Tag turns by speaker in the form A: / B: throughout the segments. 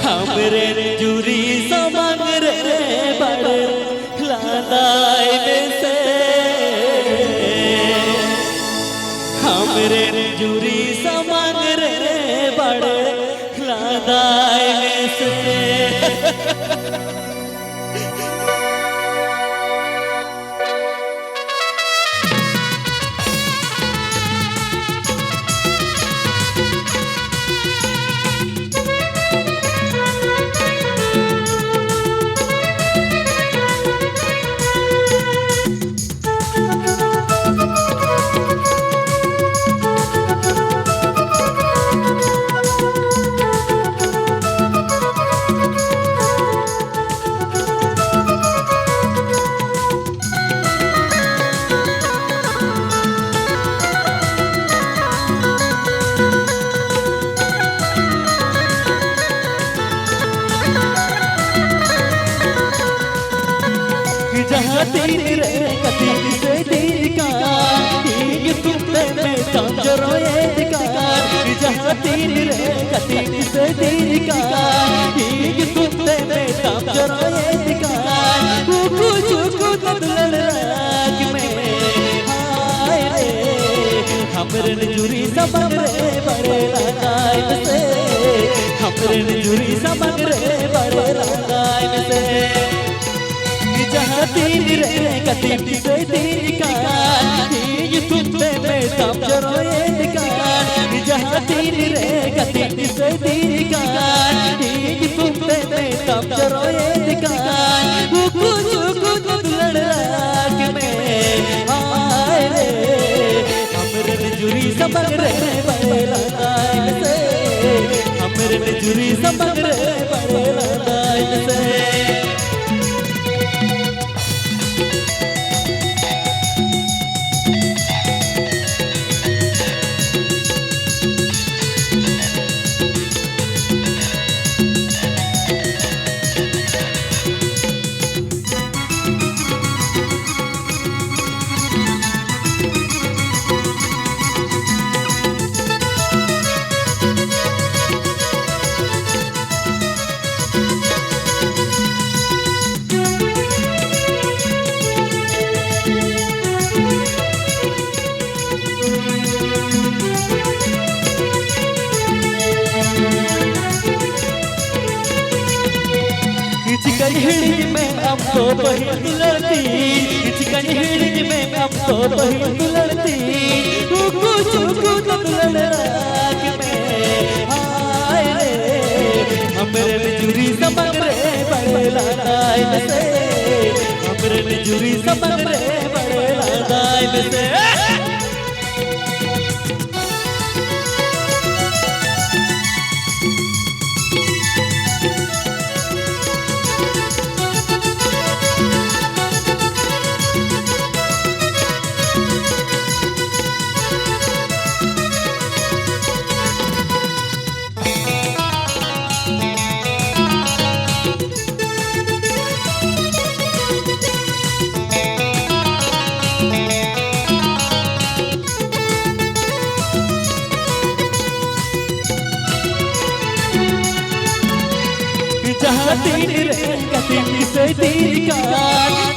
A: हमरे जुरी समंग रे बड़ लादाई में से हमरे जुरी समंग रे बड़ लादाई में से तीन रे कतीन से तीन का तीन कुत्ते में तंजरोए का जहाँ तीन रे कतीन से तीन का तीन कुत्ते में तंजरोए का कुकु चुकु तबलर राग में हाय रे हमरे जुरी समंग रे बड़े लगाए से हमरे जुरी समंग रे बड़े लगाए से जहाँ तीन रे कतीन से तीन का तीन कुत्ते में तंजरोए का जहाँ तीन रे कतीन से तीन का तीन कुत्ते में तंजरोए का कुकु चुकु तबलर राग में हाय रे हमरे जुरी समंग रे बड़े लगाए से हमरे जुरी समंग रे बड़े लगाए से चिकन हिड़ी में अब तो बहिन लड़ती चिकन हिड़ी में अब तो बहिन लड़ती कुकु चुकु तबलर राग में हाय रे हमरे जुरी समंग रे बड़े लगाए से हमरे जुरी समंग रे बड़े लगाए से जहाँ तीन रे कतीन से तीन का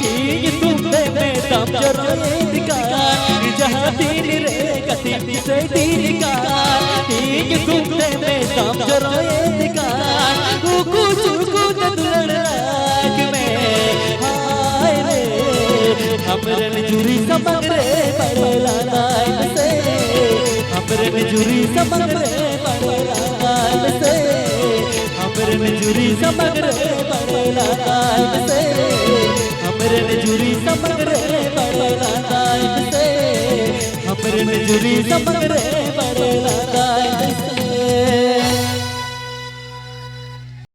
A: तीन कुत्ते में तंजरोए का जहाँ तीन रे कतीन से तीन का तीन कुत्ते में तंजरोए का कुकु चुकु तबलर राग में हाय रे हमरे जुरी समंग रे बड़े लगाए से हमरे जुरी समंग रे बड़े लगाए से हमरे जुरी समंग रे बड़े लगाए से हमरे जुरी समंग रे बड़े लगाए से हमरे जुरी समंग रे बड़े लगाए